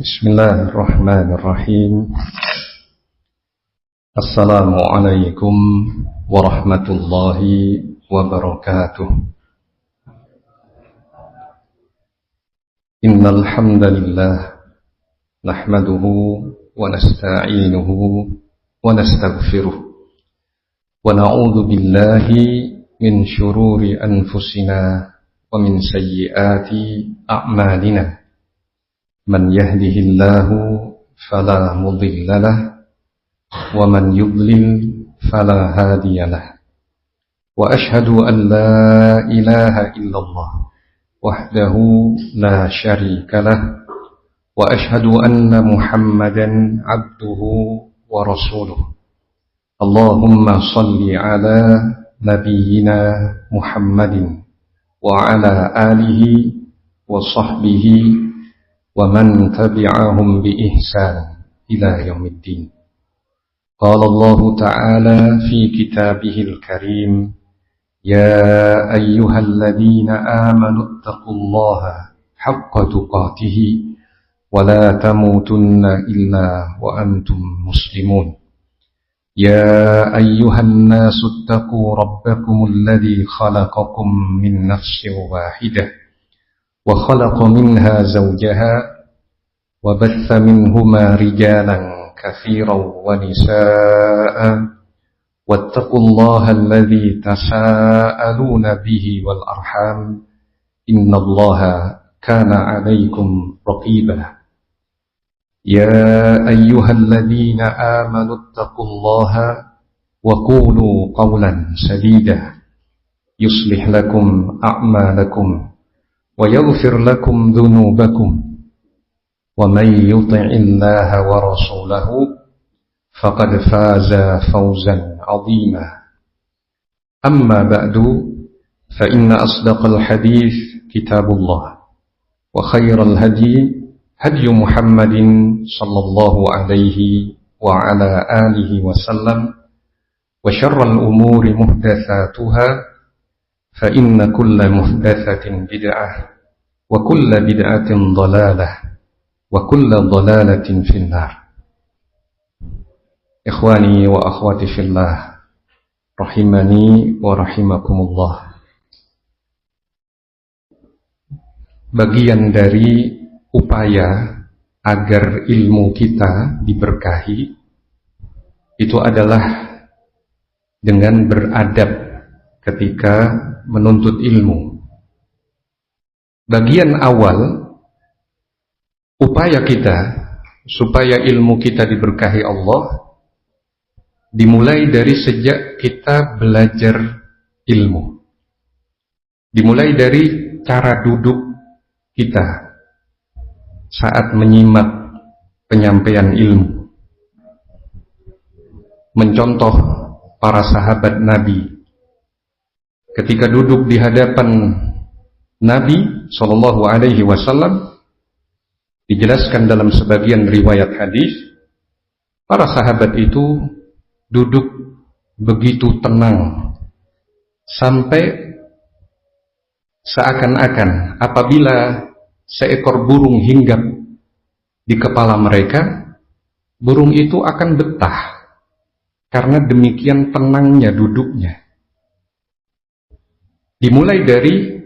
Bismillahirrahmanirrahim. Assalamualaikum warahmatullahi wabarakatuh. Innal hamdalillah nahmaduhu wa nasta'inuhu wa nastaghfiruh wa na'udzu billahi min syururi anfusina wa min sayyiati a'malina. Man yahdihillahu fala mudilla lahu wa man yudlil fala hadiya lahu. Wa ashhadu an la ilaha illallah wahdahu la syarika lahu wa ashhadu anna Muhammadan abduhu wa rasuluh. Allahumma salli ala nabiyyina Muhammadin wa ala alihi wa sahbihi wa man tabi'ahum bi ihsan ila yaumiddin. Qala Allah Ta'ala fi kitabihil karim, ya ayyuhalladzina amanu taqullaha haqqa tuqatih wa la tamutunna illa wa antum muslimun. Ya ayyuhan nasu taqu rabbakumul ladzi khalaqakum min nafsin wahidah wa khalaqa minha zawjaha wa batha minhuma rijalan katsiran wa nisaa'a wattaqullaha alladzi tasaaluna bihi wal arham innallaha kana 'alaykum raqiba. Ya ayyuhalladzina amanu taqullaha wa qulu qawlan sadida yuslih lakum a'malakum wa yaghfir lakum dhunubakum wa man yuti'illaha wa rasulahu faqad faza fawzan 'azima. Amma ba'du, fa inna asdaqal hadits kitabullah wa khairal hadi hadi Muhammadin sallallahu alaihi wa ala alihi wa sallam wa syarral umuri muhdatsatuha fa inna kulla muhdatsatin bid'ah wa kulla bid'atin dhalalah wa kulla dhalalatin finnar. Ikhwani wa akhwati fillah, rahimani wa rahimakumullah. Bagian dari upaya agar ilmu kita diberkahi itu adalah dengan beradab ketika menuntut ilmu. Bagian awal upaya kita supaya ilmu kita diberkahi Allah dimulai dari sejak kita belajar ilmu. Dimulai dari cara duduk kita saat menyimak penyampaian ilmu. Mencontoh para sahabat Nabi ketika duduk di hadapan Nabi sallallahu alaihi wasallam, dijelaskan dalam sebagian riwayat hadis, para sahabat itu duduk begitu tenang sampai seakan-akan apabila seekor burung hinggap di kepala mereka, burung itu akan betah karena demikian tenangnya duduknya. Dimulai dari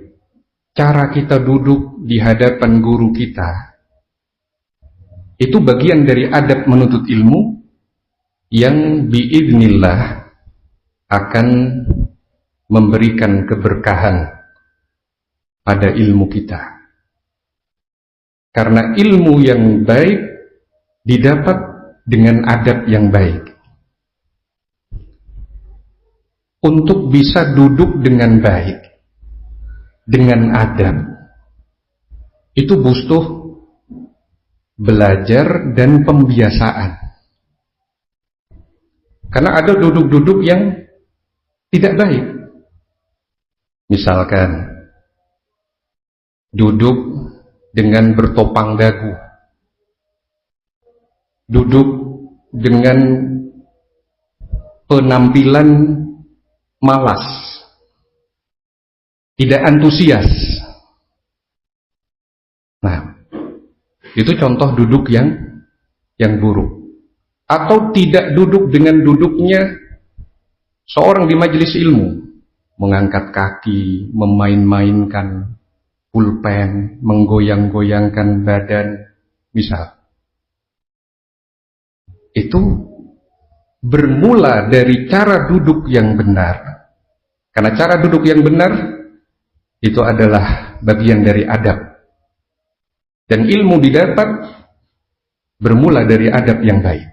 cara kita duduk di hadapan guru kita. Itu bagian dari adab menuntut ilmu yang biidznillah akan memberikan keberkahan pada ilmu kita. Karena ilmu yang baik didapat dengan adab yang baik. Untuk bisa duduk dengan baik, dengan adab, itu butuh belajar dan pembiasaan. Karena ada duduk-duduk yang tidak baik. Misalkan duduk dengan bertopang dagu, duduk dengan penampilan malas, tidak antusias. Nah, Itu contoh duduk yang buruk. Atau tidak duduk dengan duduknya seorang di majelis ilmu, mengangkat kaki, memain-mainkan pulpen, menggoyang-goyangkan badan, misal. Itu bermula dari cara duduk yang benar. Karena cara duduk yang benar itu adalah bagian dari adab. Dan ilmu didapat bermula dari adab yang baik.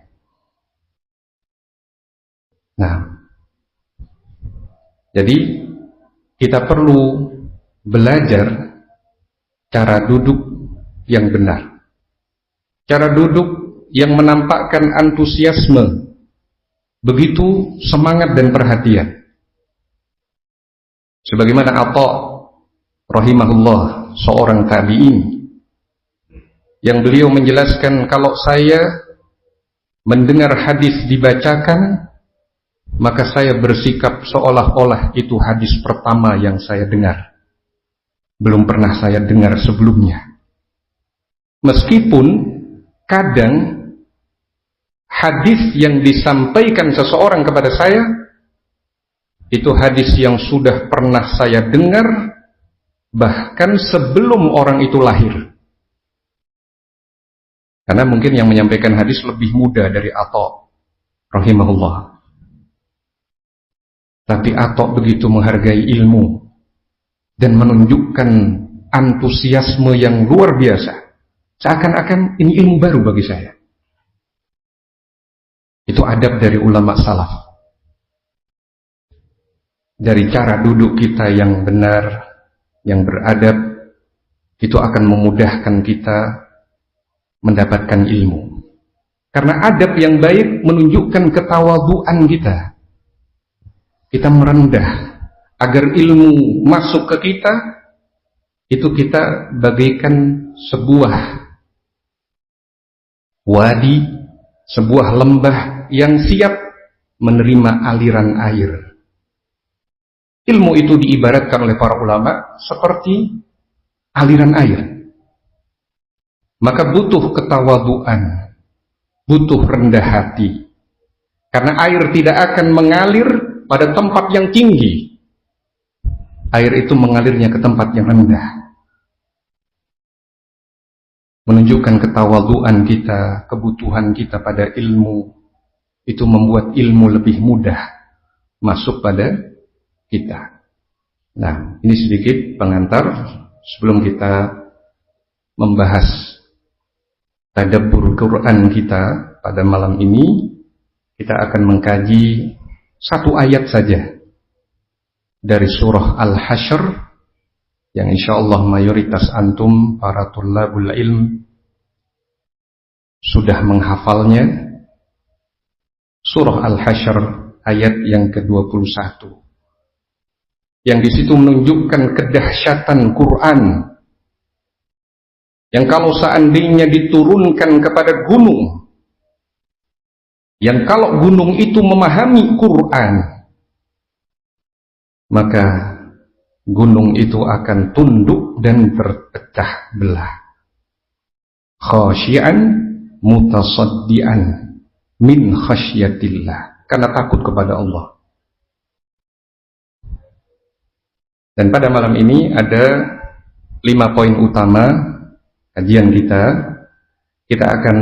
Nah, jadi kita perlu belajar cara duduk yang benar. Cara duduk yang menampakkan antusiasme, begitu semangat dan perhatian. Sebagaimana Atha rahimahullah, seorang tabi'in, yang beliau menjelaskan, kalau saya mendengar hadis dibacakan, maka saya bersikap seolah-olah itu hadis pertama yang saya dengar. Belum pernah saya dengar sebelumnya. Meskipun kadang hadis yang disampaikan seseorang kepada saya, itu hadis yang sudah pernah saya dengar, bahkan sebelum orang itu lahir. Karena mungkin yang menyampaikan hadis lebih muda dari Atha rahimahullah. Tapi Atha begitu menghargai ilmu dan menunjukkan antusiasme yang luar biasa, seakan-akan ini ilmu baru bagi saya. Itu adab dari ulama salaf. Dari cara duduk kita yang benar, yang beradab, itu akan memudahkan kita mendapatkan ilmu. Karena adab yang baik menunjukkan ketawadhuan kita. Kita merendah agar ilmu masuk ke kita. Itu kita bagaikan sebuah wadi, sebuah lembah yang siap menerima aliran air. Ilmu itu diibaratkan oleh para ulama seperti aliran air. Maka butuh ketawadhuan, butuh rendah hati. Karena air tidak akan mengalir pada tempat yang tinggi. Air itu mengalirnya ke tempat yang rendah. Menunjukkan ketawadhuan kita, kebutuhan kita pada ilmu. Itu membuat ilmu lebih mudah masuk pada kita. Nah, ini sedikit pengantar sebelum kita membahas tadabbur Quran kita pada malam ini. Kita akan mengkaji satu ayat saja dari surah Al-Hasyr yang insyaallah mayoritas antum para thullabul ilm sudah menghafalnya. Surah Al-Hasyr ayat yang ke-21, yang di situ menunjukkan kedahsyatan Quran, yang kalau seandainya diturunkan kepada gunung, yang kalau gunung itu memahami Quran, maka gunung itu akan tunduk dan terpecah belah. Khasyian mutasaddian min khasyatillah, karena takut kepada Allah. Dan pada malam ini ada 5 poin utama kajian kita. Kita akan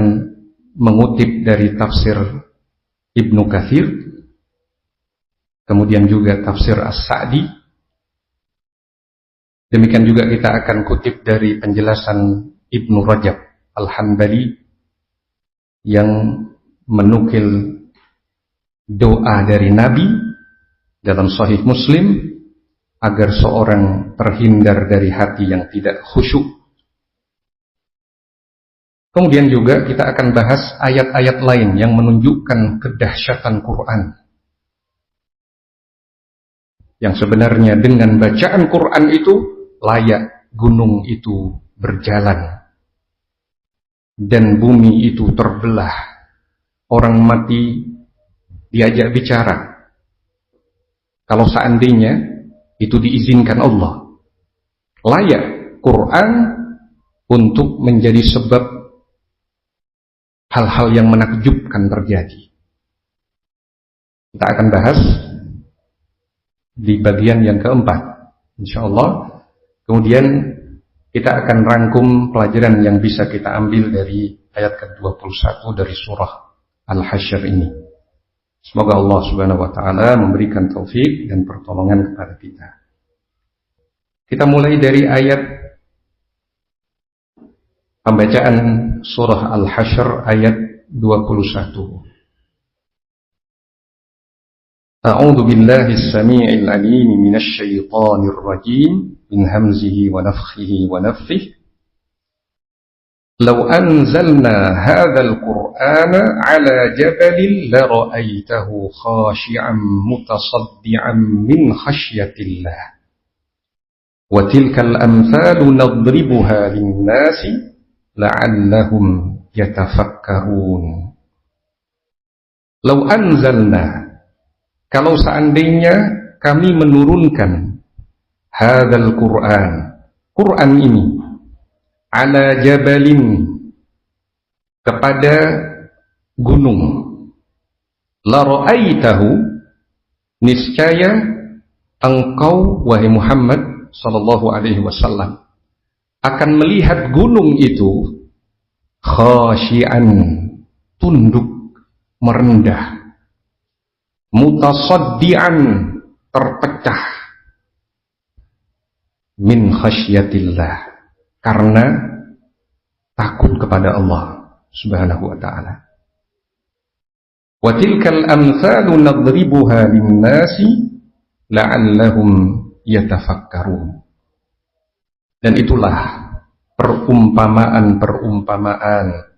mengutip dari tafsir Ibnu Katsir, kemudian juga tafsir As-Sa'di. Demikian juga kita akan kutip dari penjelasan Ibnu Rajab Al-Hanbali yang menukil doa dari Nabi dalam Sahih Muslim agar seorang terhindar dari hati yang tidak khusyuk. Kemudian juga kita akan bahas ayat-ayat lain yang menunjukkan kedahsyatan Quran, yang sebenarnya dengan bacaan Quran itu layak gunung itu berjalan dan bumi itu terbelah, orang mati diajak bicara, kalau seandainya itu diizinkan Allah. Layak Quran untuk menjadi sebab hal-hal yang menakjubkan terjadi. Kita akan bahas di bagian yang keempat, insyaallah. Kemudian kita akan rangkum pelajaran yang bisa kita ambil dari ayat ke-21 dari surah Al-Hasyr ini. Semoga Allah Subhanahu wa taala memberikan taufik dan pertolongan kepada kita. Kita mulai dari ayat pembacaan surah Al-Hasyr ayat 21. A'udzu billahi as-sami'il 'alim minasy syaithanir rajim min hamzihi wa nafthihi wa nafthihi. Law anzalna hadzal qur'ana 'ala jabalin la ra'aitahu khashi'an mutasaddian min khashyatillah. Wa tilkal amsalu nadribuha lin-nasi la'allahum yatafakkarun. Law anzalna, kalau seandainya kami menurunkan hadzal Qur'an, Qur'an ini, ala jabalin, kepada gunung, la ra'aitahu, niscaya engkau wahai Muhammad sallallahu alaihi wasallam akan melihat gunung itu khasyian, tunduk merendah, mutasaddian, terpecah, min khasyatillah, karena takut kepada Allah Subhanahu wa ta'ala. Wa tilkal amsalu nadribuha linnasi la'allahum yatafakkarun. Dan itulah perumpamaan-perumpamaan,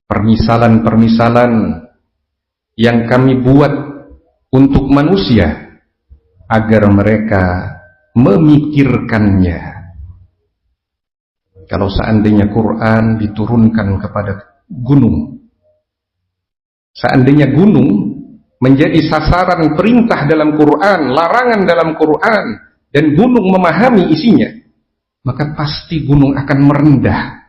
permisalan-permisalan yang kami buat untuk manusia agar mereka memikirkannya. Kalau seandainya Quran diturunkan kepada gunung, seandainya gunung menjadi sasaran perintah dalam Quran, larangan dalam Quran, dan gunung memahami isinya, maka pasti gunung akan merendah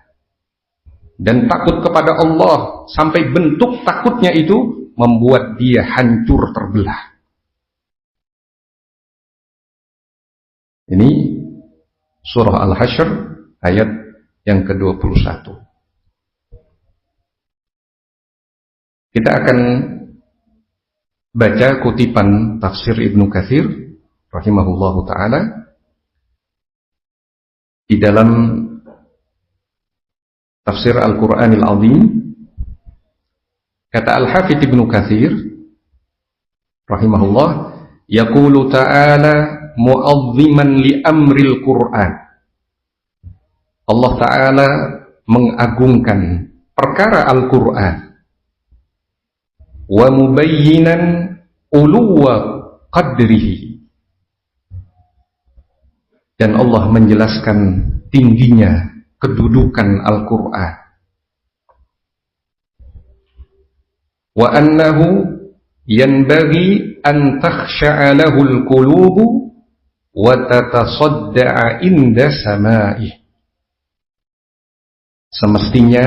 dan takut kepada Allah, sampai bentuk takutnya itu membuat dia hancur terbelah. Ini surah Al-Hasyr ayat yang ke-21. Kita akan baca kutipan tafsir Ibnu Katsir rahimahullahu ta'ala di dalam tafsir Al-Quranil Azim. Kata Al-Hafidz Ibnu Katsir rahimahullah, yaqulu ta'ala mu'azziman li amril Qur'an. Allah Ta'ala mengagungkan perkara Al-Quran, wa mubayyinan uluwa qadrihi, dan Allah menjelaskan tingginya kedudukan Al-Quran. Wa annahu yanbaghi an takhsha'a lahul qulubu wa tatasadda'a inda sama'ih. Semestinya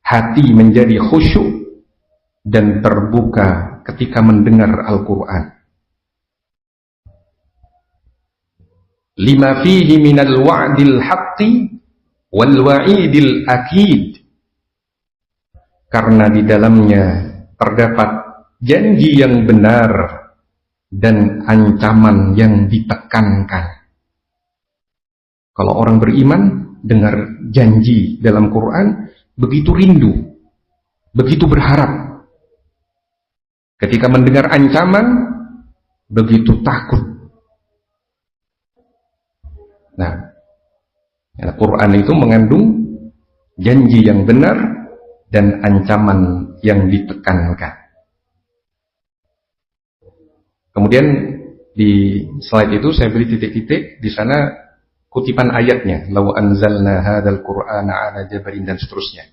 hati menjadi khusyuk dan terbuka ketika mendengar Al-Quran. Lima fihi minal wa'dil haqqi wal wa'idil akid, karena di dalamnya terdapat janji yang benar dan ancaman yang ditekankan. Kalau orang beriman dengar janji dalam Quran, begitu rindu, begitu berharap. Ketika mendengar ancaman, begitu takut. Nah, Al-Quran itu mengandung janji yang benar dan ancaman yang ditekankan. Kemudian di slide itu saya beri titik-titik, di sana kutipan ayatnya, law anzalna hadzal qur'ana 'ala jabalin, dan seterusnya.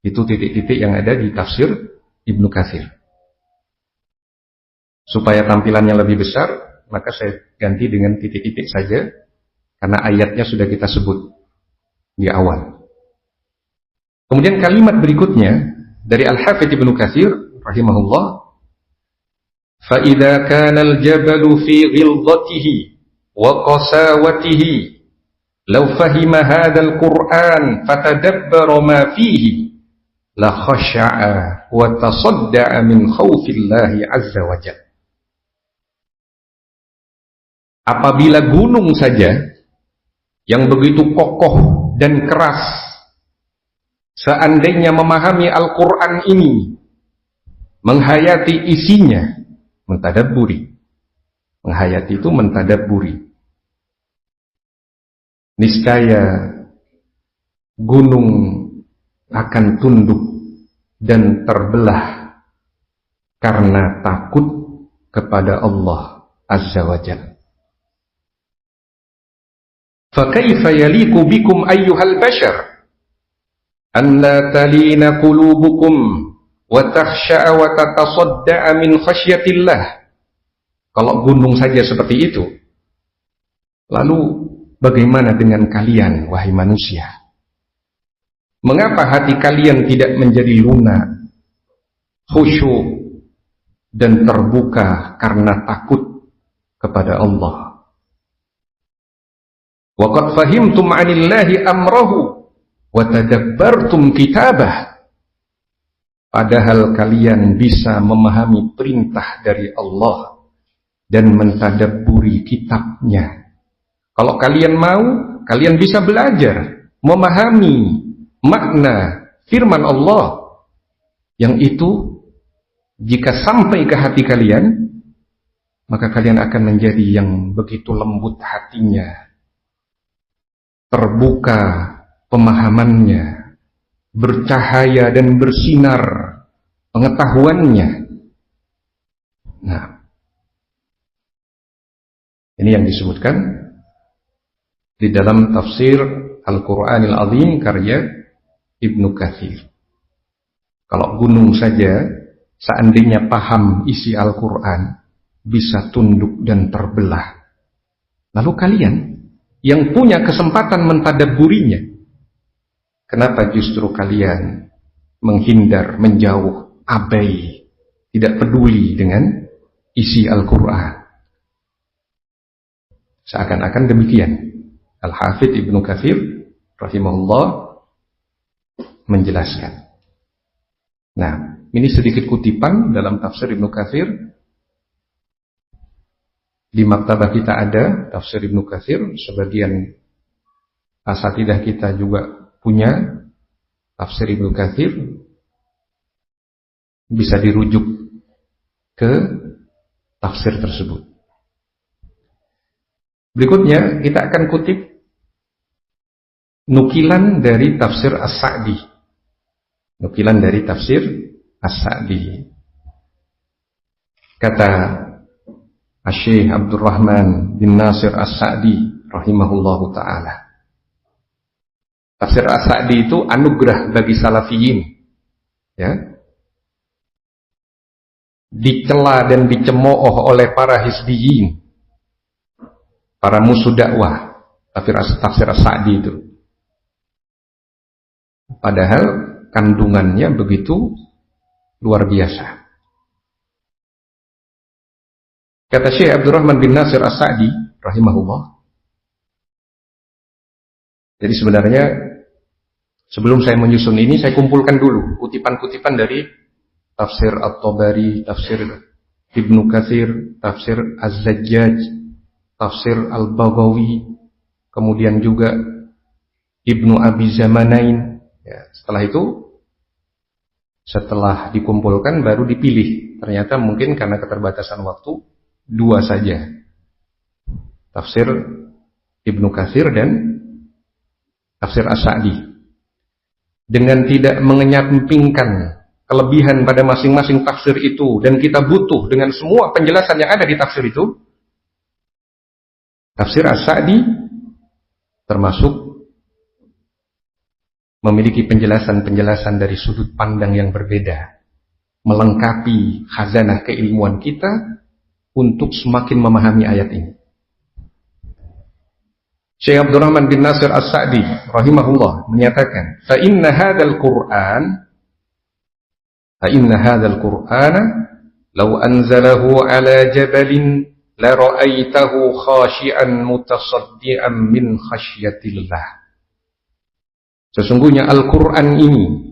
Itu titik-titik yang ada di tafsir Ibnu Katsir. Supaya tampilannya lebih besar, maka saya ganti dengan titik-titik saja, karena ayatnya sudah kita sebut di awal. Kemudian kalimat berikutnya dari Al-Hafidz Ibnu Katsir rahimahullah, فَإِذَا كَانَ الْجَبَلُ فِي غِلْظَتِهِ وَقَسَاوَتِهِ لَوْ فَهِمَ هَذَا الْقُرْآنَ فَتَدَبَّرَ مَا فِيهِ لَخَشَعَ وَتَصَدَّعَ مِنْ خَوْفِ اللَّهِ عَزَّ وَجَلَّ. Apabila gunung saja yang begitu kokoh dan keras, seandainya memahami Al-Quran ini, menghayati isinya, mentadabburi. Menghayati itu mentadabburi. Niscaya gunung akan tunduk dan terbelah karena takut kepada Allah Azza wa Jalla. فَكَيْفَ يَلِيقُ بِكُمْ أَيُّهَا الْبَشَرُ أَنْ لَا تَلِينَ قُلُوبُكُمْ وَتَخْشَعَ وَتَتَصَدَّعَ مِنْ خَشْيَةِ اللَّهِ. Kalau gunung saja seperti itu, lalu bagaimana dengan kalian, wahai manusia? Mengapa hati kalian tidak menjadi lunak, khusyuk, dan terbuka karena takut kepada Allah? وَقَدْ فَهِمْتُمْ عَنِ اللَّهِ أَمْرَهُ وَتَدَبَّرْتُمْ كِتَابَهُ. Padahal kalian bisa memahami perintah dari Allah dan mentadabburi kitabnya. Kalau kalian mau, kalian bisa belajar memahami makna firman Allah, yang itu jika sampai ke hati kalian, maka kalian akan menjadi yang begitu lembut hatinya, terbuka pemahamannya, bercahaya dan bersinar pengetahuannya. Nah, ini yang disebutkan di dalam tafsir Al-Quranil Azim karya Ibnu Katsir. Kalau gunung saja seandainya paham isi Al-Quran bisa tunduk dan terbelah, lalu kalian yang punya kesempatan mentadabburinya, kenapa justru kalian menghindar, menjauh, abai, tidak peduli dengan isi Al-Quran? Seakan-akan demikian Al-Hafidz Ibnu Katsir rahimahullah menjelaskan. Nah, ini sedikit kutipan dalam tafsir Ibnu Katsir. Di maktabah kita ada tafsir Ibnu Katsir, sebagian asatidah kita juga punya tafsir Ibnu Katsir, bisa dirujuk ke tafsir tersebut. Berikutnya kita akan kutip nukilan dari tafsir As-Sa'di. Nukilan dari tafsir As-Sa'di. Kata Asy-Syaikh Abdurrahman bin Nasir As-Sa'di rahimahullahu ta'ala, tafsir As-Sa'di itu anugerah bagi salafiyin, ya, dicela dan dicemooh oleh para hizbiyin, para musuh dakwah. Tafsir As-Sa'di itu, padahal kandungannya begitu luar biasa. Kata Syekh Abdurrahman bin Nasir As-Sa'di rahimahullah, jadi sebenarnya sebelum saya menyusun ini, saya kumpulkan dulu kutipan-kutipan dari tafsir At-Tabari, tafsir Ibnu Katsir, tafsir Az-Zajjaj, tafsir Al-Baghawi, kemudian juga Ibnu Abi Zamanain. Ya, setelah itu, setelah dikumpulkan baru dipilih. Ternyata mungkin karena keterbatasan waktu, 2 saja, tafsir Ibnu Katsir dan tafsir As-Sa'di, dengan tidak menyampingkan kelebihan pada masing-masing tafsir itu, dan kita butuh dengan semua penjelasan yang ada di tafsir itu. Tafsir As-Sa'di termasuk memiliki penjelasan-penjelasan dari sudut pandang yang berbeda, melengkapi khazanah keilmuan kita untuk semakin memahami ayat ini. Syekh Abdurrahman bin Nasir As-Sa'di rahimahullah menyatakan, fa inna hadzal Qur'ana law anzalahu ala jabalin la ra'aitahu khashi'an mutasaddian min khasyatillah. Sesungguhnya Al-Qur'an ini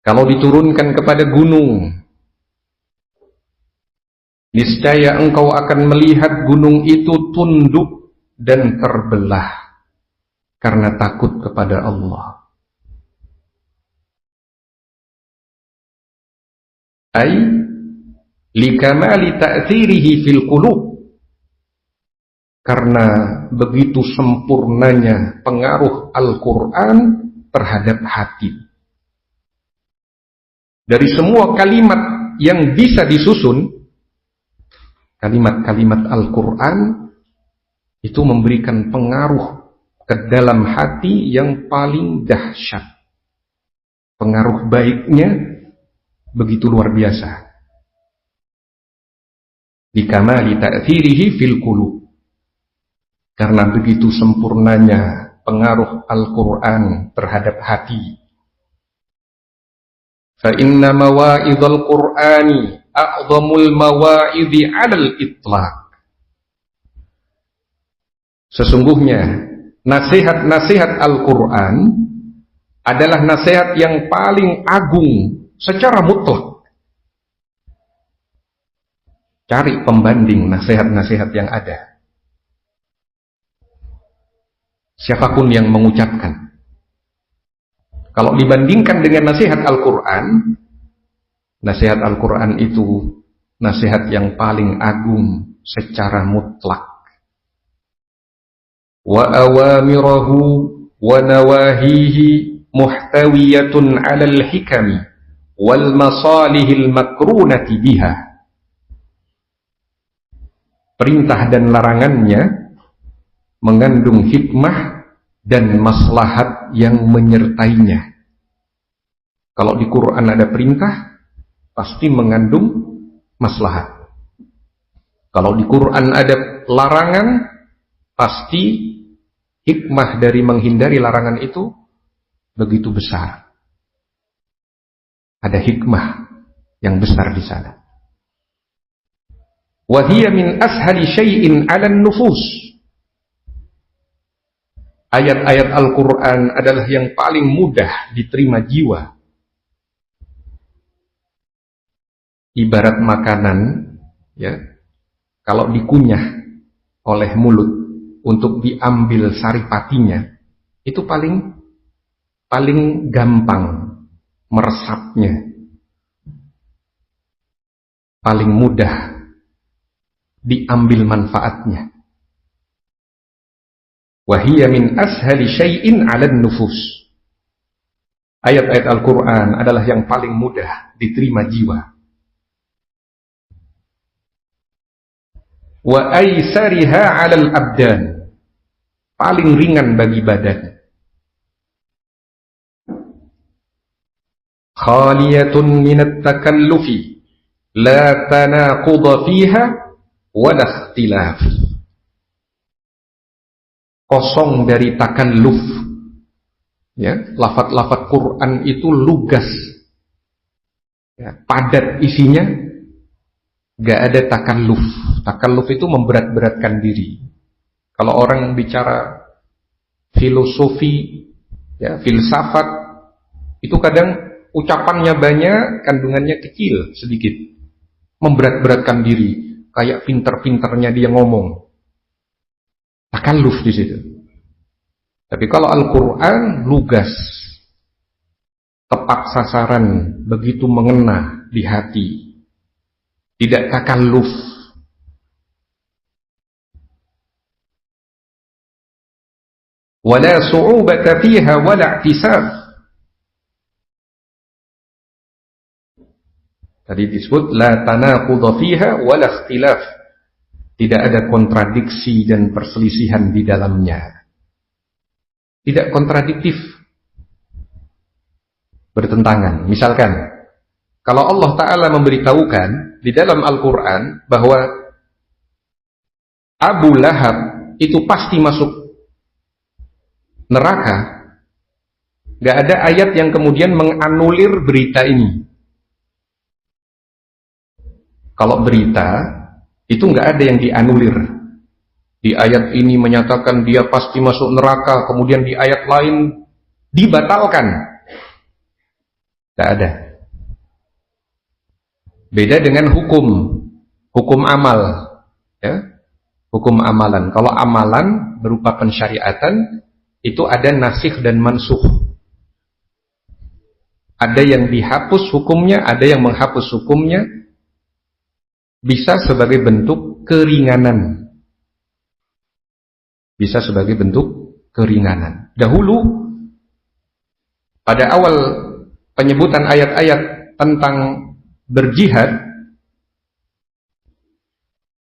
kalau diturunkan kepada gunung, niscaya engkau akan melihat gunung itu tunduk dan terbelah karena takut kepada Allah. Ai likamali ta'thirihi fil qulub, karena begitu sempurnanya pengaruh Al-Quran terhadap hati. Dari semua kalimat yang bisa disusun, kalimat-kalimat Al-Quran itu memberikan pengaruh ke dalam hati yang paling dahsyat. Pengaruh baiknya begitu luar biasa. Bikamali ta'thirihi fil qulub, karena begitu sempurnanya pengaruh Al-Quran terhadap hati. Fa inna mawa'idhal Qur'ani a'zamul mawa'idhi 'alal itlaq. Sesungguhnya nasihat-nasihat Al-Quran adalah nasihat yang paling agung secara mutlak. Cari pembanding nasihat-nasihat yang ada. Siapapun yang mengucapkan, kalau dibandingkan dengan nasihat Al-Quran, nasihat Al-Quran itu nasihat yang paling agung secara mutlak. Wa awamirahu wa nawahihi muhtawiyatun 'alal hikami wal masalihil makrunati biha. Perintah dan larangannya mengandung hikmah dan maslahat yang menyertainya. Kalau di Quran ada perintah, pasti mengandung maslahat. Kalau di Quran ada larangan, pasti hikmah dari menghindari larangan itu begitu besar. Ada hikmah yang besar di sana. Wa hiya min ashali syai'in 'alan nufus. Ayat-ayat Al-Quran adalah yang paling mudah diterima jiwa. Ibarat makanan, ya, kalau dikunyah oleh mulut untuk diambil saripatinya, itu paling gampang meresapnya, paling mudah diambil manfaatnya. Wahiyya min ashali syai'in 'alan nufus. Ayat-ayat Al-Quran adalah yang paling mudah diterima jiwa. Wa aisariha 'alal abdan, paling ringan bagi badan. Khaliyatun minat takallufi, la tanaqudha fiha wa la ikhtilaf. Kosong dari takalluf. Ya, lafaz-lafaz Quran itu lugas, ya, padat isinya, gak ada takalluf. Takalluf itu memberat-beratkan diri. Kalau orang bicara filosofi, ya, filsafat, itu kadang ucapannya banyak, kandungannya kecil sedikit, memberat-beratkan diri, kayak pinter-pinternya dia ngomong. Takalluf di situ. Tapi kalau Al-Quran lugas, tepat sasaran, begitu mengena di hati, tidak takalluf. Wala su'ubata fiha wala i'tisab. Tadi disebut la tanaqudha fiha wala ikhtilaf. Tidak ada kontradiksi dan perselisihan di dalamnya. Tidak kontradiktif, bertentangan. Misalkan, kalau Allah Ta'ala memberitahukan di dalam Al-Quran bahwa Abu Lahab itu pasti masuk neraka, nggak ada ayat yang kemudian menganulir berita ini. Kalau berita itu nggak ada yang dianulir. Di ayat ini menyatakan dia pasti masuk neraka, kemudian di ayat lain dibatalkan. Nggak ada. Beda dengan hukum amal, ya, hukum amalan. Kalau amalan berupa pensyariatan itu ada nasikh dan mansukh. Ada yang dihapus hukumnya, ada yang menghapus hukumnya, bisa sebagai bentuk keringanan. Bisa sebagai bentuk keringanan. Dahulu pada awal penyebutan ayat-ayat tentang berjihad,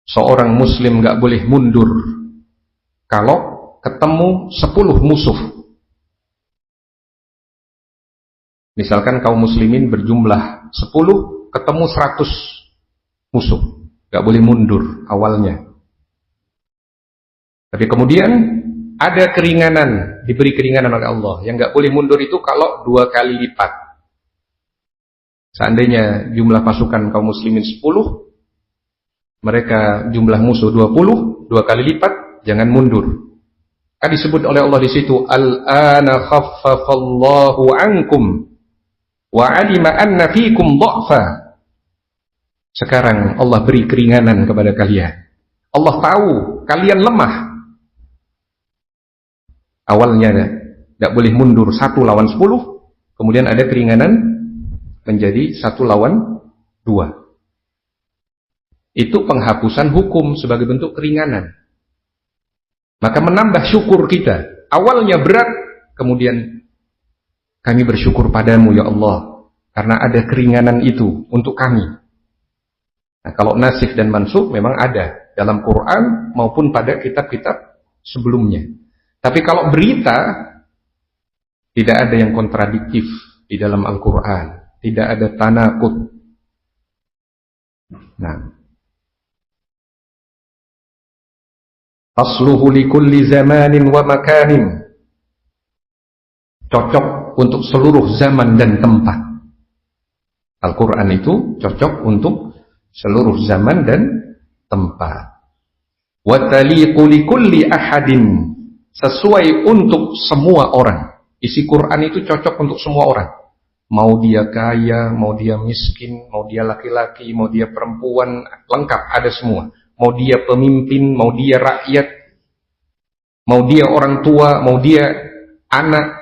seorang muslim gak boleh mundur kalau ketemu 10 musuh. Misalkan kaum muslimin berjumlah 10, ketemu 100 musuh, gak boleh mundur awalnya. Tapi kemudian ada keringanan, diberi keringanan oleh Allah. Yang gak boleh mundur itu kalau 2 kali lipat. Seandainya jumlah pasukan kaum muslimin 10, mereka jumlah musuh 20, 2 kali lipat, jangan mundur. Kan disebut oleh Allah di situ, al-ana khaffafallahu ankum wa alima anna fikum dha'fa. Sekarang Allah beri keringanan kepada kalian. Allah tahu kalian lemah. Awalnya tidak boleh mundur 1 lawan 10, kemudian ada keringanan menjadi 1 lawan 2. Itu penghapusan hukum sebagai bentuk keringanan. Maka menambah syukur kita. Awalnya berat, kemudian kami bersyukur padamu ya Allah, karena ada keringanan itu untuk kami. Nah, kalau nasikh dan mansukh memang ada dalam Quran maupun pada kitab-kitab sebelumnya. Tapi kalau berita, tidak ada yang kontradiktif di dalam Al-Quran. Tidak ada tanaqud. Nah, asluhu likulli zamanin wa makanin. Cocok untuk seluruh zaman dan tempat. Al-Quran itu cocok untuk seluruh zaman dan tempat. Wa taliqu likulli ahadin. Sesuai untuk semua orang. Isi Quran itu cocok untuk semua orang. Mau dia kaya, mau dia miskin, mau dia laki-laki, mau dia perempuan, lengkap, ada semua. Mau dia pemimpin, mau dia rakyat, mau dia orang tua, mau dia anak,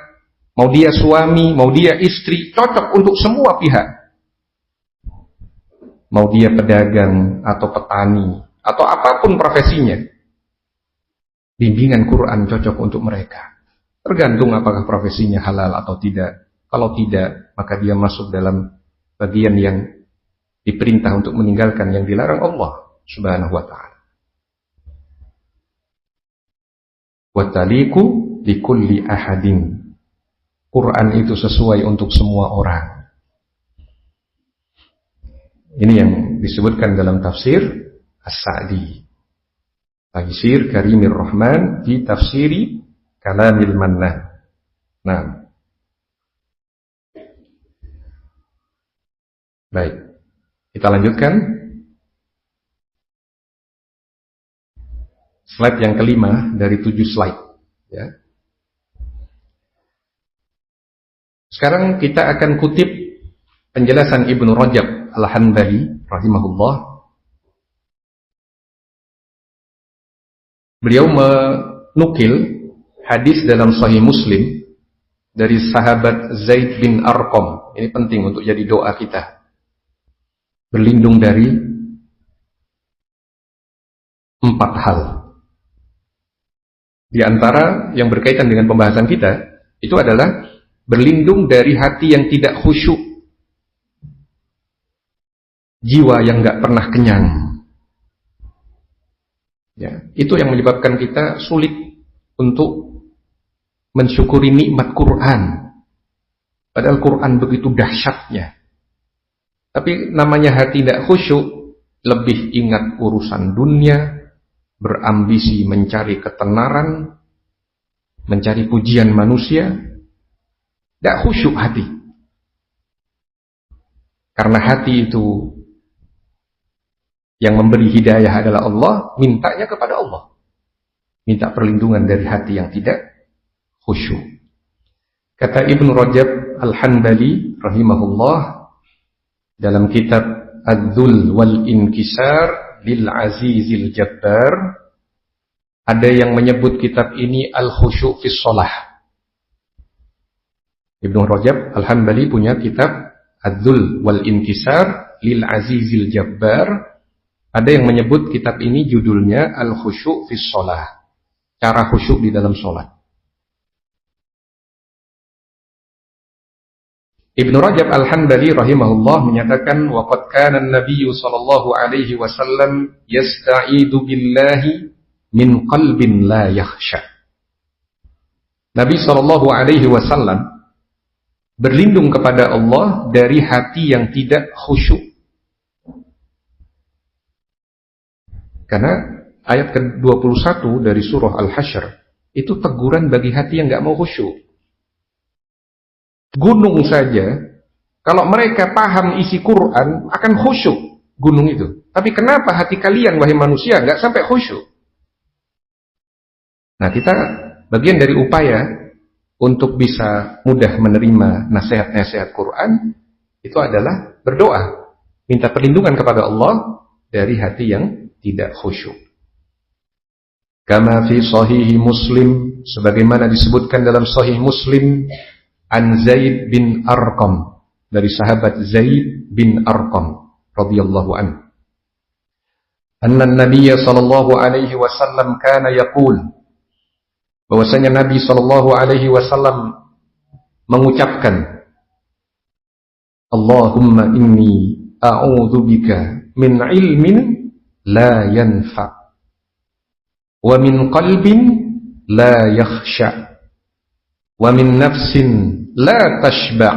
mau dia suami, mau dia istri, cocok untuk semua pihak. Mau dia pedagang atau petani atau apapun profesinya. Bimbingan Quran cocok untuk mereka. Tergantung apakah profesinya halal atau tidak. Kalau tidak, maka dia masuk dalam bagian yang diperintah untuk meninggalkan yang dilarang Allah Subhanahu wa ta'ala. Wa taliqu likulli ahadin. Quran itu sesuai untuk semua orang. Ini yang disebutkan dalam tafsir As-Sa'di. Tafsir Karimir Rahman di tafsiri Kalamil Mannan. Nah, baik, kita lanjutkan. Slide yang kelima dari 7 slide. Ya. Sekarang kita akan kutip penjelasan Ibnu Rajab Al-Hanbali rahimahullah. Beliau menukil hadis dalam Sahih Muslim dari sahabat Zaid bin Arqam. Ini penting untuk jadi doa kita. Berlindung dari 4 hal. Di antara yang berkaitan dengan pembahasan kita, itu adalah berlindung dari hati yang tidak khusyuk. Jiwa yang gak pernah kenyang. Ya, itu yang menyebabkan kita sulit untuk mensyukuri nikmat Quran. Padahal Quran begitu dahsyatnya. Tapi namanya hati tidak khusyuk, lebih ingat urusan dunia, berambisi mencari ketenaran, mencari pujian manusia, tidak khusyuk hati. Karena hati itu yang memberi hidayah adalah Allah, mintanya kepada Allah. Minta perlindungan dari hati yang tidak khusyuk. Kata Ibnu Rajab Al-Hanbali rahimahullah dalam kitab Ad-Dhul wal Inkisar lil Azizil Jabbar, ada yang menyebut kitab ini Al-Khusyu' fis Shalah. Ibnu Rajab Al-Hanbali punya kitab Ad-Dhul wal Inkisar lil Azizil Jabbar. Ada yang menyebut kitab ini judulnya Al-Khusyu' fis Shalah. Cara khusyuk di dalam sholat. Ibnu Rajab Al-Hanbali rahimahullah menyatakan waqad kana an-nabiy sallallahu alaihi wasallam yasta'idu billahi min qalbin la yakhsha. Nabi sallallahu alaihi wasallam berlindung kepada Allah dari hati yang tidak khusyuk. Karena ayat ke-21 dari surah Al-Hasyr itu teguran bagi hati yang enggak mau khusyuk. Gunung saja, kalau mereka paham isi Quran akan khusyuk gunung itu. Tapi kenapa hati kalian wahai manusia enggak sampai khusyuk? Nah, kita bagian dari upaya untuk bisa mudah menerima nasihat-nasihat Quran itu adalah berdoa, minta perlindungan kepada Allah dari hati yang tidak khusyuk. Kama fi sahih Muslim, sebagaimana disebutkan dalam sahih Muslim, an Zaid bin Arqam, dari sahabat Zaid bin Arqam radhiyallahu anhu. Anna an-nabiy sallallahu alaihi wasallam kana yaqul, bahwasanya Nabi sallallahu alaihi wasallam mengucapkan, Allahumma inni a'udzubika min ilmin la yanfa' wa min qalbin la yakhsha' wa min nafsin la tashba'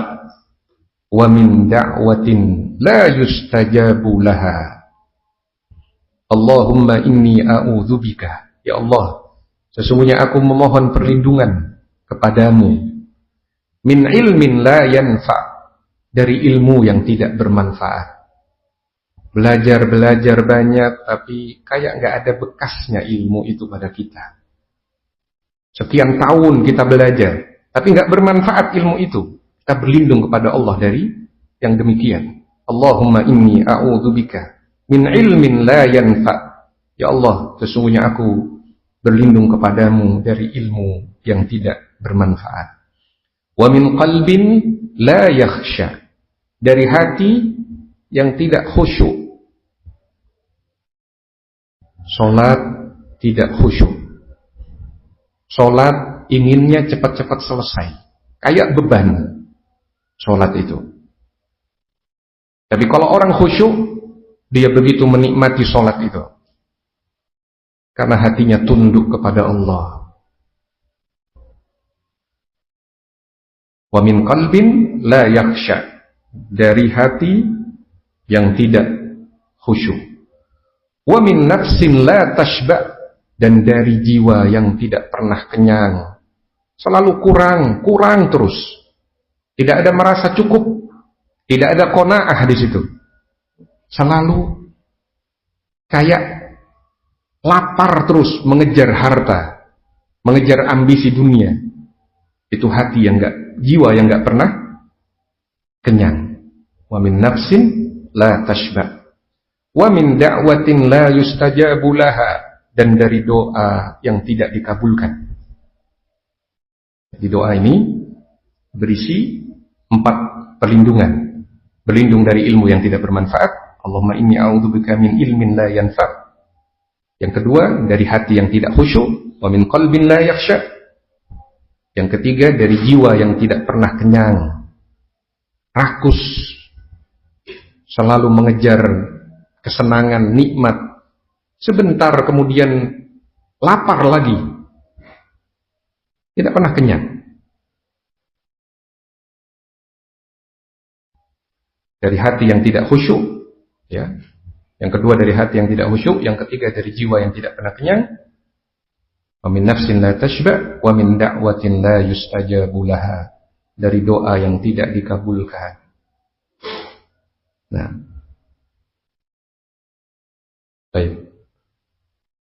wa min da'watin la yustajabu laha. Allahumma inni a'udzubika, ya Allah, sesungguhnya aku memohon perlindungan kepadamu min ilmin la yanfa', dari ilmu yang tidak bermanfaat. Belajar banyak tapi kayak nggak ada bekasnya ilmu itu pada kita. Sekian tahun kita belajar tapi nggak bermanfaat ilmu itu. Kita berlindung kepada Allah dari yang demikian. Allahumma inni a'udzubika min ilmin la yanfa', ya Allah, sesungguhnya aku berlindung kepadamu dari ilmu yang tidak bermanfaat. Wa min qalbin la yakhsha, dari hati yang tidak khusyuk. Salat tidak khusyuk. Salat inginnya cepat-cepat selesai, kayak beban salat itu. Tapi kalau orang khusyuk, dia begitu menikmati salat itu, karena hatinya tunduk kepada Allah. Wa min qalbin la yakhsha, dari hati yang tidak khusyuk. Wa min nafsin la tashba', dan dari jiwa yang tidak pernah kenyang. Selalu kurang terus. Tidak ada merasa cukup, tidak ada qanaah di situ. Selalu kayak lapar terus, mengejar harta, mengejar ambisi dunia. Itu hati yang jiwa yang enggak pernah kenyang. Wa min nafsin la tashba', wa min da'watin la yustajabu laha, dan dari doa yang tidak dikabulkan. Di doa ini berisi 4 perlindungan. Berlindung dari ilmu yang tidak bermanfaat. Allahumma inni a'udzubika min ilmin la yanfa'. Yang kedua, dari hati yang tidak khusyuk. Wa min qalbin la yakhsha. Yang ketiga, dari jiwa yang tidak pernah kenyang, rakus, selalu mengejar kesenangan, nikmat. Sebentar kemudian lapar lagi, tidak pernah kenyang. Dari hati yang tidak khusyuk, ya, Yang kedua dari hati yang tidak khusyuk, yang ketiga dari jiwa yang tidak pernah kenyang. Wa min nafsin la tashba wa min da'watin la yustajabu laha. Dari doa yang tidak dikabulkan. Nah. Baik.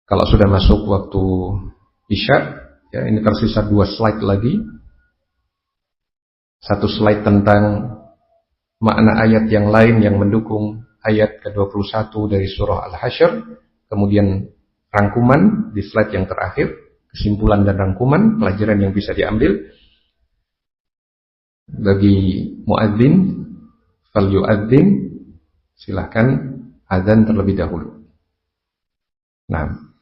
Kalau sudah masuk waktu Isya, ya ini tersisa 2 slide lagi. 1 slide tentang makna ayat yang lain yang mendukung ayat ke-21 dari surah Al-Hasyr. Kemudian rangkuman di slide yang terakhir, kesimpulan dan rangkuman, pelajaran yang bisa diambil. Bagi muadzin, fal yu'adzin, silahkan azan terlebih dahulu. Nah.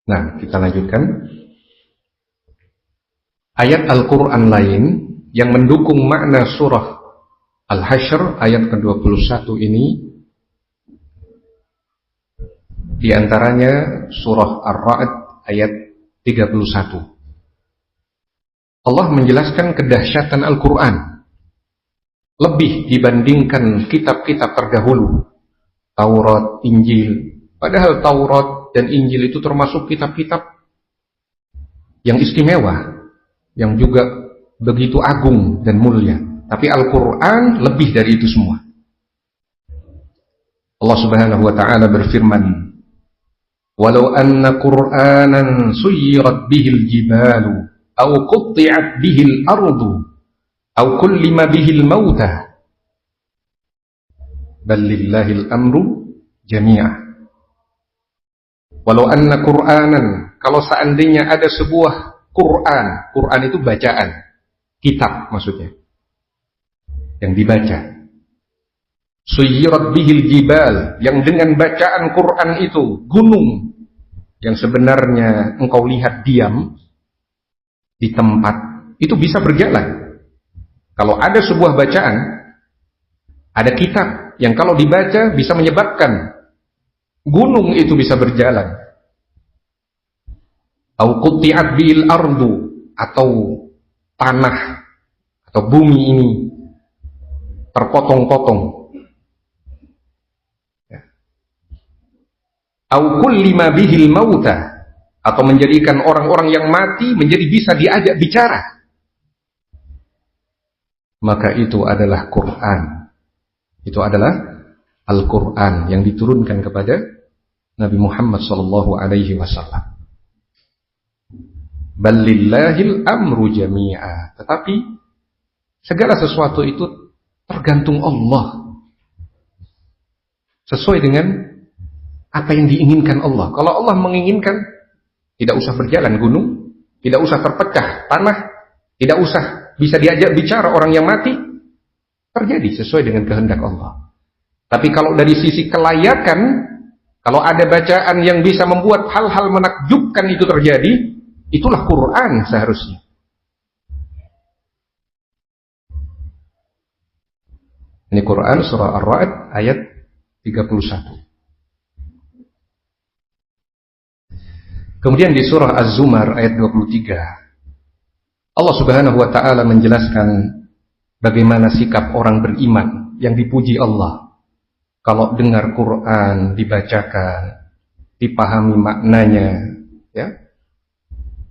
Nah, kita lanjutkan. Ayat Al-Quran lain yang mendukung makna surah Al-Hasyr ayat ke-21 ini, diantaranya surah Ar-Ra'd ayat 31. Allah menjelaskan kedahsyatan Al-Quran lebih dibandingkan kitab-kitab terdahulu, Taurat, Injil. Padahal Taurat dan Injil itu termasuk kitab-kitab yang istimewa, yang juga begitu agung dan mulia. Tapi Al-Quran lebih dari itu semua. Allah Subhanahu wa ta'ala berfirman, "Walau anna Qur'anan suyirat bihil jibalu aw qutti'at bihil ardu aw kullima bihil mauta bal lillahil amru jami'ah." Walau anna Qur'anan, kalau seandainya ada sebuah Quran, Quran itu bacaan, kitab maksudnya, yang dibaca. Suyirat bihil jibal, yang dengan bacaan Quran itu gunung yang sebenarnya engkau lihat diam di tempat, itu bisa berjalan. Kalau ada sebuah bacaan, ada kitab yang kalau dibaca bisa menyebabkan gunung itu bisa berjalan. Au qutti'at bil ardu, atau tanah atau bumi ini terpotong-potong. Au kullima bihil mauta, atau menjadikan orang-orang yang mati menjadi bisa diajak bicara. Maka itu adalah Quran. Itu adalah Al-Quran yang diturunkan kepada Nabi Muhammad SAW. Balillahil amru jami'a. Tetapi segala sesuatu itu tergantung Allah, sesuai dengan apa yang diinginkan Allah. Kalau Allah menginginkan, tidak usah berjalan gunung, tidak usah terpecah tanah, tidak usah bisa diajak bicara orang yang mati, terjadi sesuai dengan kehendak Allah. Tapi kalau dari sisi kelayakan, kalau ada bacaan yang bisa membuat hal-hal menakjubkan itu terjadi, itulah Quran seharusnya. Ini Quran surah Ar-Ra'd ayat 31. Kemudian di surah Az-Zumar ayat 23, Allah Subhanahu wa taala menjelaskan bagaimana sikap orang beriman yang dipuji Allah. Kalau dengar Quran dibacakan, dipahami maknanya, ya,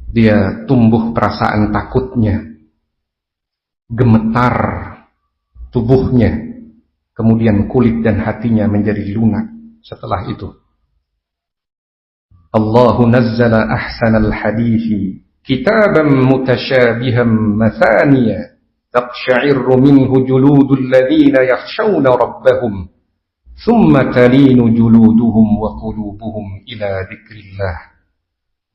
dia tumbuh perasaan takutnya, gemetar tubuhnya, kemudian kulit dan hatinya menjadi lunak setelah itu. Allahu nazzala ahsanal hadithi kitaban mutasyabihan mathaniya taqsha'irru minhu juludul ladzina yakhshawna rabbahum thumma talinu juluduhum wa qulubuhum ila dzikrillah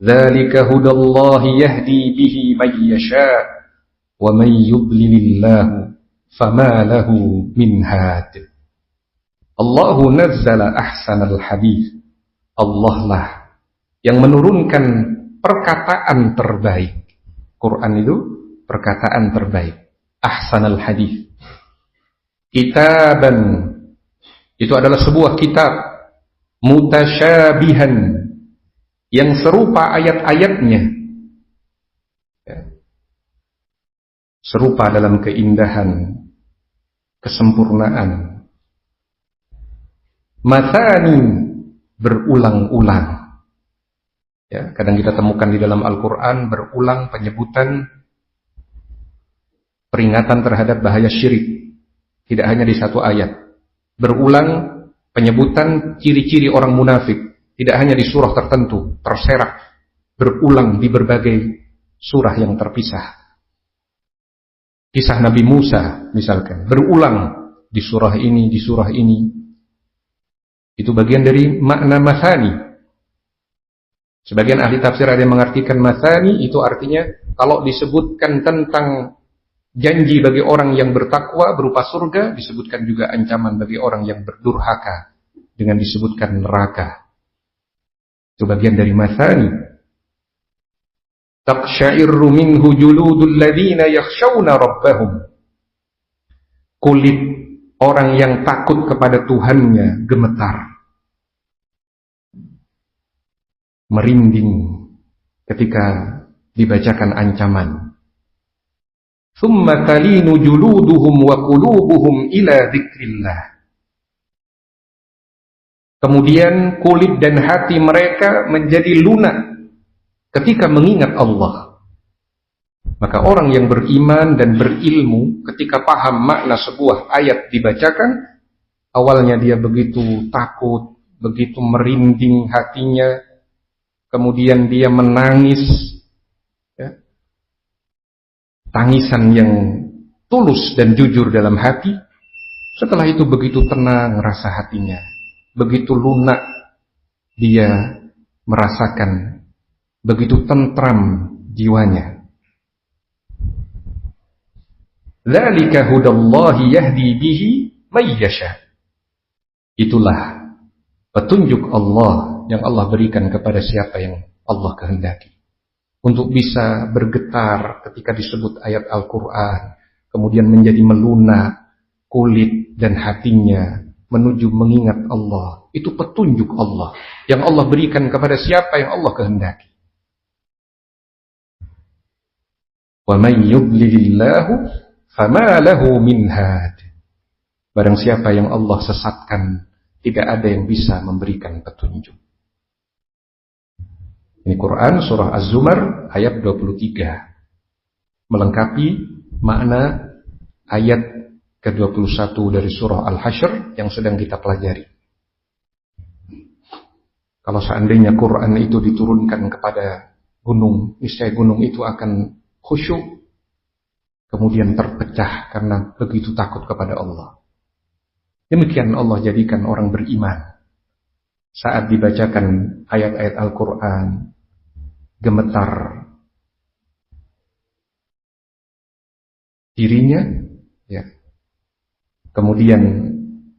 dzalika hudallahi yahdi bihi man yasha' wa man yudlilillahu fama lahu min had. Allahu nazzala ahsanal hadith. Allah lah yang menurunkan perkataan terbaik. Quran itu perkataan terbaik. Ahsanal hadith. Kitaban, itu adalah sebuah kitab mutasyabihan, yang serupa ayat-ayatnya, ya, serupa dalam keindahan, kesempurnaan. Mathani, berulang-ulang. Ya, kadang kita temukan di dalam Al-Quran berulang penyebutan peringatan terhadap bahaya syirik. Tidak hanya di satu ayat. Berulang penyebutan ciri-ciri orang munafik. Tidak hanya di surah tertentu, terserak. Berulang di berbagai surah yang terpisah. Kisah Nabi Musa misalkan, berulang di surah ini, di surah ini. Itu bagian dari makna mathani. Sebagian ahli tafsir ada yang mengartikan mathani itu artinya kalau disebutkan tentang janji bagi orang yang bertakwa berupa surga, disebutkan juga ancaman bagi orang yang berdurhaka dengan disebutkan neraka. Itu bagian dari mathani. Taqsha'irru minhu juludul ladzina yakhshawna rabbahum. Kulit orang yang takut kepada Tuhannya gemetar, merinding ketika dibacakan ancaman. Thumma talinu juluduhum wa qulubuhum ila dzikrillah. Kemudian kulit dan hati mereka menjadi lunak ketika mengingat Allah. Maka orang yang beriman dan berilmu ketika paham makna sebuah ayat dibacakan, awalnya dia begitu takut, begitu merinding hatinya, kemudian dia menangis, ya, tangisan yang tulus dan jujur dalam hati. Setelah itu begitu tenang rasa hatinya, begitu lunak dia merasakan, begitu tentram jiwanya. Dzalika hudallahi yahdi bihi may yasha. Itulah petunjuk Allah yang Allah berikan kepada siapa yang Allah kehendaki. Untuk bisa bergetar ketika disebut ayat Al-Quran, kemudian menjadi melunak kulit dan hatinya menuju mengingat Allah. Itu petunjuk Allah yang Allah berikan kepada siapa yang Allah kehendaki. Wa may yudlilillahu fama lahu min had. Barang siapa yang Allah sesatkan, tidak ada yang bisa memberikan petunjuk. Ini Quran surah Az-Zumar ayat 23. Melengkapi makna ayat ke-21 dari surah Al-Hasyr yang sedang kita pelajari. Kalau seandainya Quran itu diturunkan kepada gunung, niscaya gunung itu akan khusyuk, kemudian terpecah karena begitu takut kepada Allah. Demikian Allah jadikan orang beriman. Saat dibacakan ayat-ayat Al-Quran, gemetar dirinya, ya. Kemudian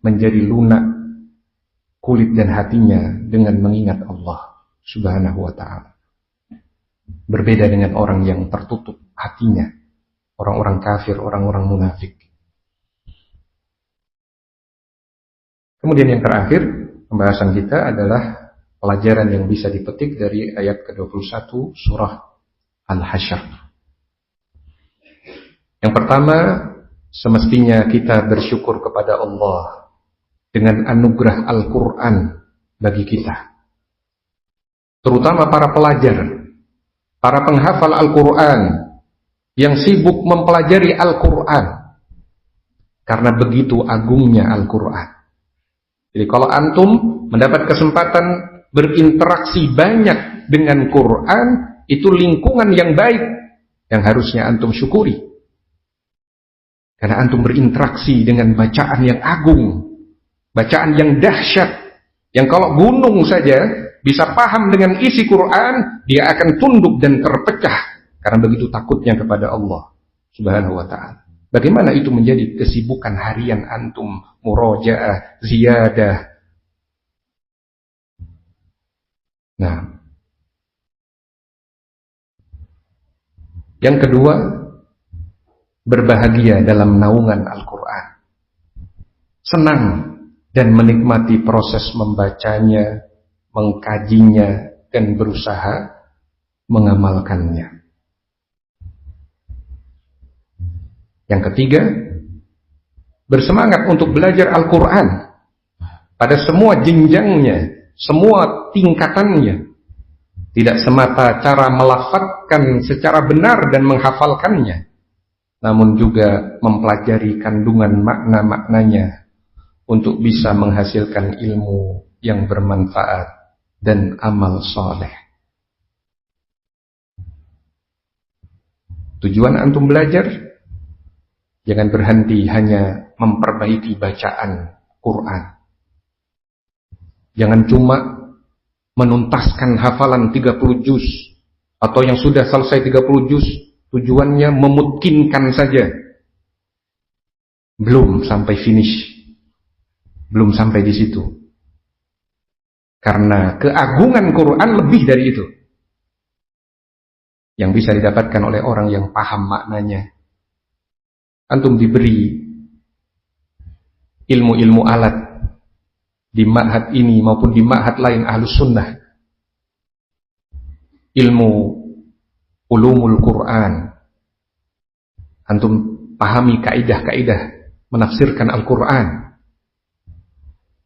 menjadi lunak kulit dan hatinya dengan mengingat Allah Subhanahu wa ta'ala. Berbeda dengan orang yang tertutup hatinya, orang-orang kafir, orang-orang munafik. Kemudian yang terakhir, pembahasan kita adalah pelajaran yang bisa dipetik dari ayat ke-21 surah Al-Hasyr. Yang pertama, semestinya kita bersyukur kepada Allah dengan anugerah Al-Quran bagi kita. Terutama para pelajar, para penghafal Al-Quran yang sibuk mempelajari Al-Quran. Karena begitu agungnya Al-Quran. Jadi kalau antum mendapat kesempatan berinteraksi banyak dengan Quran, itu lingkungan yang baik yang harusnya antum syukuri. Karena antum berinteraksi dengan bacaan yang agung, bacaan yang dahsyat, yang kalau gunung saja bisa paham dengan isi Quran, dia akan tunduk dan terpecah karena begitu takutnya kepada Allah Subhanahu wa ta'ala. Bagaimana itu menjadi kesibukan harian antum, murojaah, ziyadah. Nah, yang kedua, berbahagia dalam naungan Al-Quran. Senang dan menikmati proses membacanya, mengkajinya, dan berusaha mengamalkannya. Yang ketiga, bersemangat untuk belajar Al-Quran pada semua jenjangnya, semua tingkatannya. Tidak semata cara melafadzkan secara benar dan menghafalkannya, namun juga mempelajari kandungan makna-maknanya untuk bisa menghasilkan ilmu yang bermanfaat dan amal soleh. Tujuan antum belajar, jangan berhenti hanya memperbaiki bacaan Quran. Jangan cuma menuntaskan hafalan 30 juz atau yang sudah selesai 30 juz, tujuannya memutkinkan saja. Belum sampai finish. Belum sampai di situ. Karena keagungan Quran lebih dari itu. Yang bisa didapatkan oleh orang yang paham maknanya. Antum diberi ilmu-ilmu alat di ma'had ini maupun di ma'had lain Ahlus Sunnah. Ilmu ulumul Quran. Antum pahami kaidah-kaidah menafsirkan Al-Quran.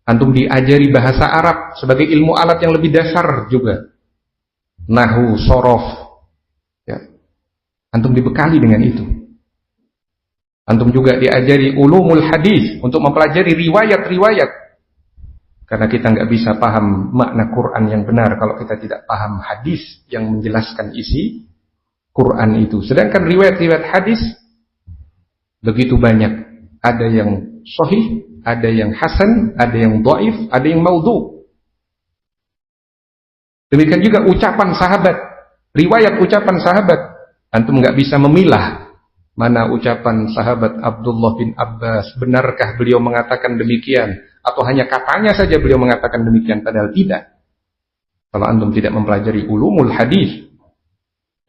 Antum diajari bahasa Arab sebagai ilmu alat yang lebih dasar juga. Nahwu, sorof. Ya. Antum dibekali dengan itu. Antum juga diajari ulumul hadis untuk mempelajari riwayat-riwayat. Karena kita nggak bisa paham makna Quran yang benar kalau kita tidak paham hadis yang menjelaskan isi Quran itu. Sedangkan riwayat-riwayat hadis begitu banyak. Ada yang sahih, ada yang hasan, ada yang dhaif, ada yang maudhu. Demikian juga ucapan sahabat, riwayat ucapan sahabat. Antum nggak bisa memilah mana ucapan sahabat Abdullah bin Abbas, benarkah beliau mengatakan demikian, atau hanya katanya saja beliau mengatakan demikian, padahal tidak. Kalau antum tidak mempelajari ulumul hadis,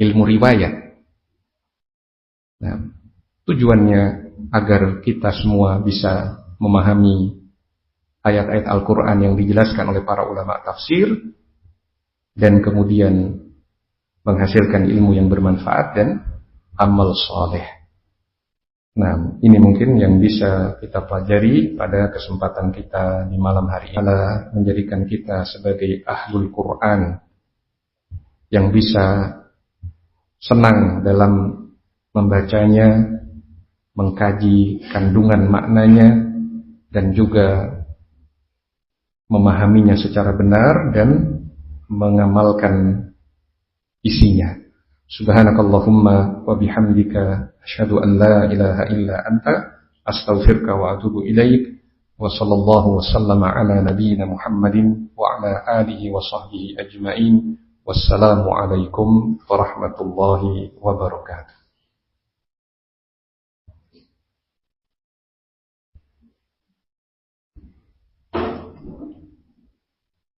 ilmu riwayat. Nah, tujuannya agar kita semua bisa memahami ayat-ayat Al-Quran yang dijelaskan oleh para ulama tafsir, dan kemudian menghasilkan ilmu yang bermanfaat dan amal soleh. Nah, ini mungkin yang bisa kita pelajari pada kesempatan kita di malam hari ini, adalah menjadikan kita sebagai ahlul Quran yang bisa senang dalam membacanya, mengkaji kandungan maknanya, dan juga memahaminya secara benar dan mengamalkan isinya. Subhanakallahumma wa bihamdika asyhadu an la ilaha illa anta astaghfiruka wa atubu ilaik. Wa sallallahu wa sallama ala nabiyyina Muhammadin wa ala alihi wa sahbihi ajma'in. Wassalamu alaikum warahmatullahi wabarakatuh.